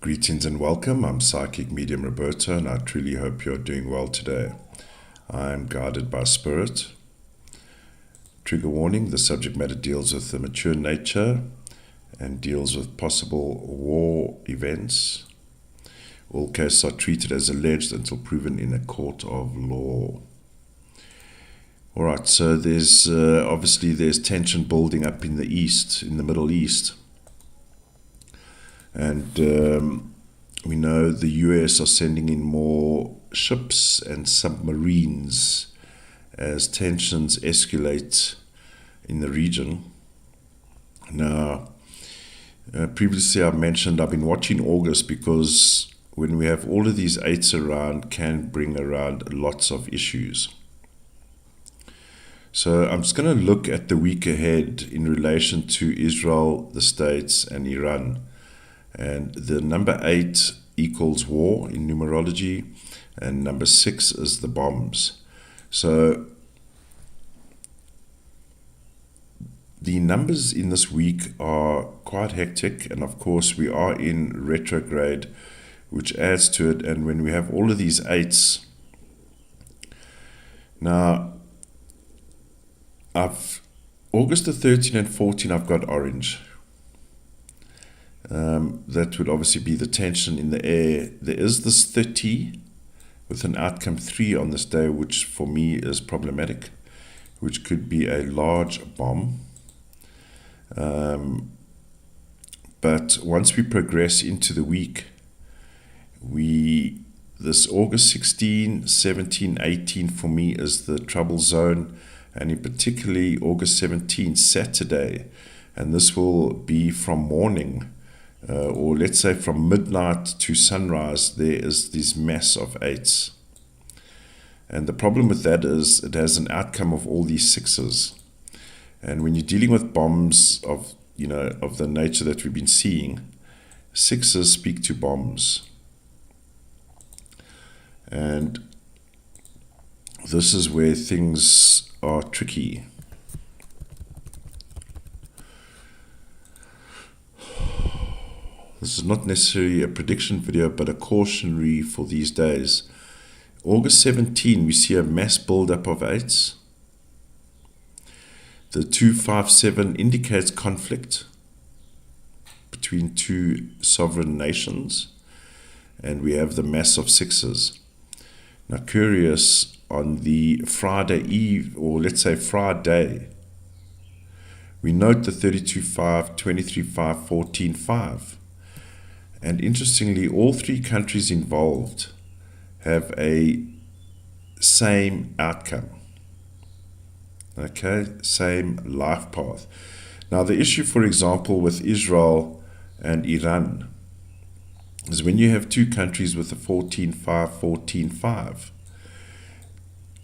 Greetings and welcome. I'm Psychic Medium Roberto, and I truly hope you're doing well today. I'm guided by Spirit. Trigger warning: the subject matter deals with the mature nature and deals with possible war events. All cases are treated as alleged until proven in a court of law. Alright, so there's obviously there's tension building up in the East, in the Middle East. And we know the US are sending in more ships and submarines as tensions escalate in the region. Now, previously I mentioned I've been watching August because when we have all of these eights around, can bring around lots of issues. So I'm just going to look at the week ahead in relation to Israel, the States, and Iran. And the number 8 equals war in numerology, and number 6 is the bombs. So the numbers in this week are quite hectic, and of course we are in retrograde, which adds to it. And when we have all of these 8s, now August the 13th and 14th I've got orange. That would obviously be the tension in the air. There is this 30 with an outcome 3 on this day, which for me is problematic, which could be a large bomb. But once we progress into the week, this August 16, 17, 18 for me is the trouble zone, and in particularly August 17, Saturday, and this will be from morning. Or let's say from midnight to sunrise, there is this mass of 8s. And the problem with that is it has an outcome of all these 6s. And when you're dealing with bombs of the nature that we've been seeing, 6s speak to bombs. And this is where things are tricky. This is not necessarily a prediction video, but a cautionary for these days. August 17, we see a mass build-up of 8s. The 257 indicates conflict between two sovereign nations. And we have the mass of 6s. Now, curious, on the Friday eve, or let's say Friday, we note the 32-5, 23-5, 14-5. And interestingly, all three countries involved have a same outcome. Okay, same life path. Now, the issue, for example, with Israel and Iran is when you have two countries with a 14-5, 14-5,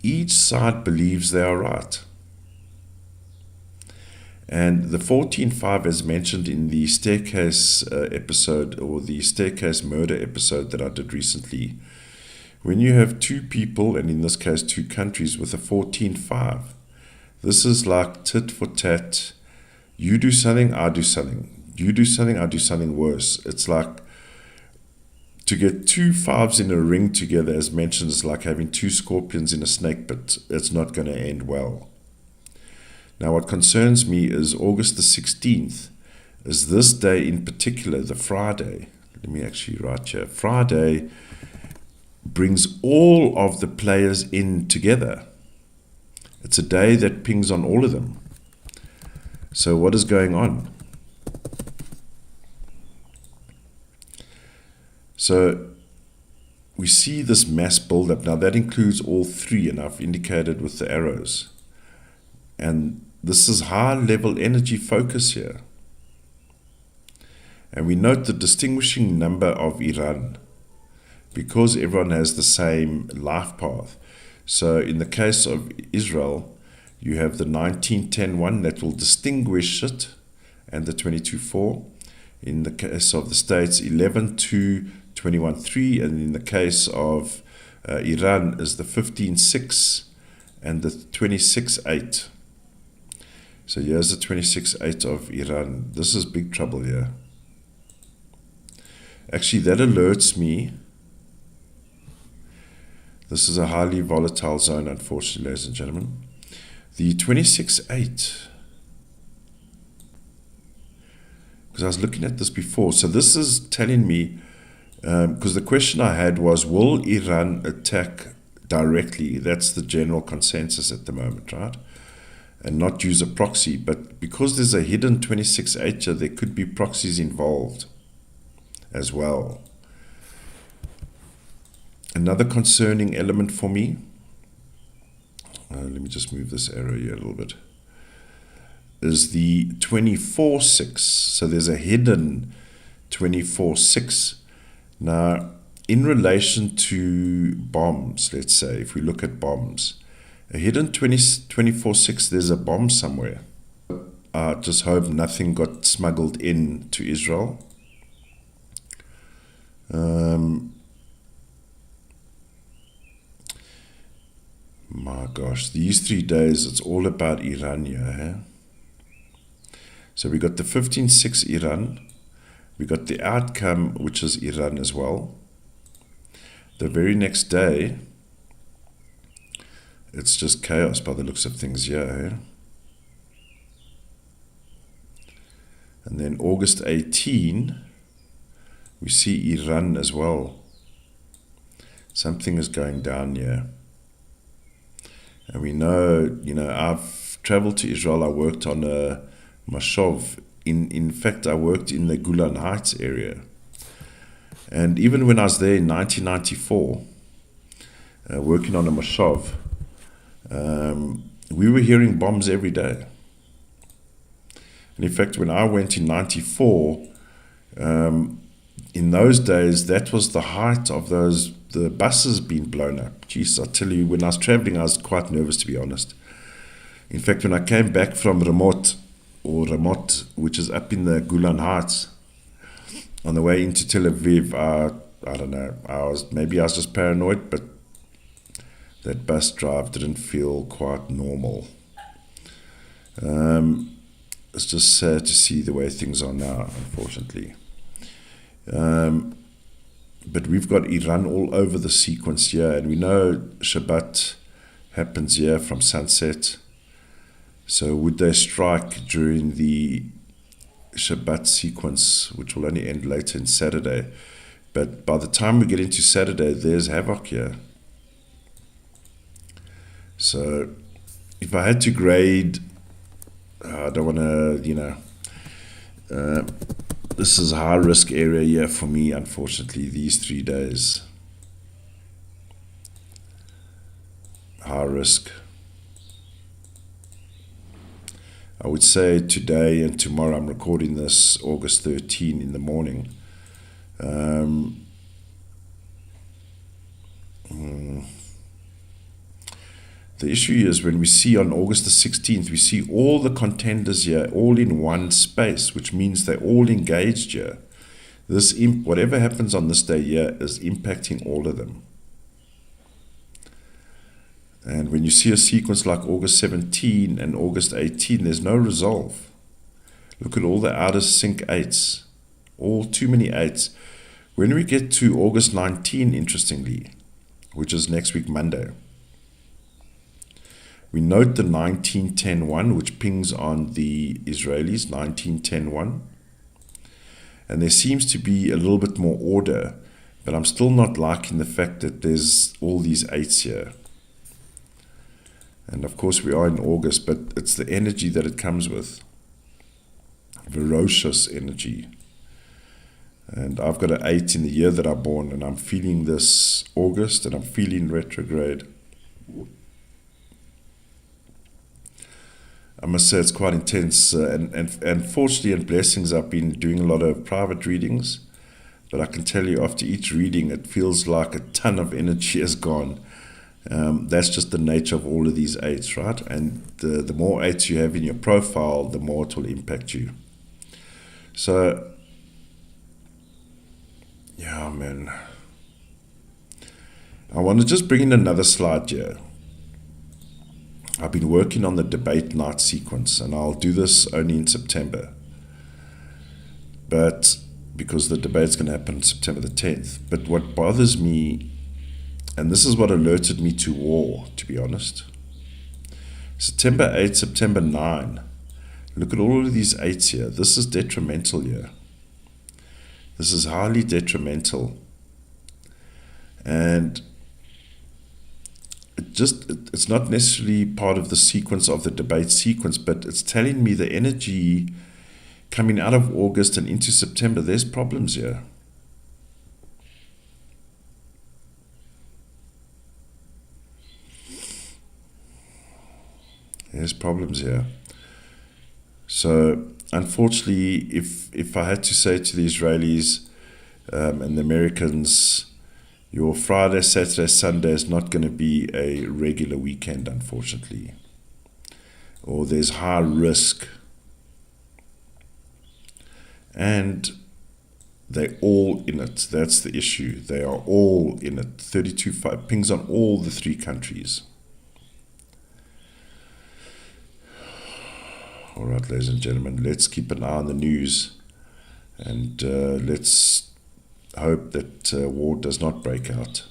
each side believes they are right. And the 14-5, as mentioned in the staircase episode, or the staircase murder episode that I did recently, when you have two people, and in this case two countries, with a 14-5, this is like tit for tat. You do something, I do something. You do something, I do something worse. It's like to get two 5s in a ring together, as mentioned, is like having two scorpions in a snake pit. It's not going to end well. Now, what concerns me is August the 16th, is this day in particular, the Friday. Let me actually write here. Friday brings all of the players in together. It's a day that pings on all of them. So what is going on? So we see this mass buildup. Now, that includes all three, and I've indicated with the arrows. And this is high-level energy focus here. And we note the distinguishing number of Iran, because everyone has the same life path. So in the case of Israel, you have the 19-10-1 that will distinguish it, and the 22-4. In the case of the States, 11-2-21-3, and in the case of Iran is the 15-6 and the 26-8. So here's the 26-8 of Iran. This is big trouble here. Actually, that alerts me. This is a highly volatile zone, unfortunately, ladies and gentlemen. The 26-8. Because I was looking at this before. So this is telling me, because the question I had was, will Iran attack directly? That's the general consensus at the moment, right? And not use a proxy. But because there's a hidden 26-8 here, there could be proxies involved as well. Another concerning element for me, let me just move this arrow here a little bit, is the 24-6. So there's a hidden 24-6. Now, in relation to bombs, let's say, if we look at bombs, a hidden 24-6, there's a bomb somewhere. I just hope nothing got smuggled in to Israel. My gosh, these 3 days, it's all about Iran here. So we got the 15-6 Iran. We got the outcome, which is Iran as well. The very next day, it's just chaos by the looks of things here. And then August 18, we see Iran as well. Something is going down here. And we know, I've traveled to Israel. I worked on a Mashov. In fact, I worked in the Golan Heights area. And even when I was there in 1994, working on a Mashov, we were hearing bombs every day. And in fact, when I went in 94, in those days, that was the height of the buses being blown up. Jeez, I tell you, when I was traveling, I was quite nervous, to be honest. In fact, when I came back from Ramot, which is up in the Golan Heights, on the way into Tel Aviv, I don't know, I was just paranoid, but that bus drive didn't feel quite normal. It's just sad to see the way things are now, unfortunately. But we've got Iran all over the sequence here, and we know Shabbat happens here from sunset. So would they strike during the Shabbat sequence, which will only end later in Saturday? But by the time we get into Saturday, there's havoc here. So if I had to grade, I don't want to, this is a high risk area here for me, unfortunately, these 3 days. High risk. I would say today and tomorrow, I'm recording this August 13 in the morning. The issue is when we see on August the 16th, we see all the contenders here, all in one space, which means they're all engaged here. Whatever happens on this day here is impacting all of them. And when you see a sequence like August 17 and August 18, there's no resolve. Look at all the outer sync 8s, all too many 8s. When we get to August 19, interestingly, which is next week, Monday, we note the 19-10-1, which pings on the Israelis, 19-10-1. And there seems to be a little bit more order, but I'm still not liking the fact that there's all these 8s here. And of course we are in August, but it's the energy that it comes with. Ferocious energy. And I've got an 8 in the year that I'm born, and I'm feeling this August, and I'm feeling retrograde. I must say it's quite intense, and fortunately and blessings, I've been doing a lot of private readings, but I can tell you after each reading it feels like a ton of energy has gone. That's just the nature of all of these 8s, right? And the more 8s you have in your profile, the more it will impact you. So, yeah, man. I want to just bring in another slide here. I've been working on the debate night sequence, and I'll do this only in September. But because the debate's going to happen September the 10th. But what bothers me, and this is what alerted me to war, to be honest, September 8, September 9. Look at all of these 8s here. This is detrimental here. This is highly detrimental. And it's not necessarily part of the sequence of the debate sequence, but it's telling me the energy coming out of August and into September, there's problems here. There's problems here. So, unfortunately, if I had to say to the Israelis and the Americans, your Friday, Saturday, Sunday is not going to be a regular weekend, unfortunately. Or there's high risk. And they're all in it. That's the issue. They are all in it. 32.5 pings on all the 3 countries. All right, ladies and gentlemen, let's keep an eye on the news. And let's hope that war does not break out.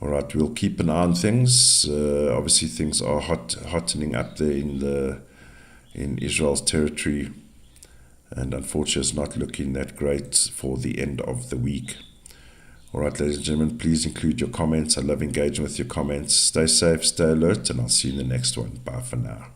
All right, we'll keep an eye on things. Obviously, things are hottening up there in Israel's territory. And unfortunately, it's not looking that great for the end of the week. All right, ladies and gentlemen, please include your comments. I love engaging with your comments. Stay safe, stay alert, and I'll see you in the next one. Bye for now.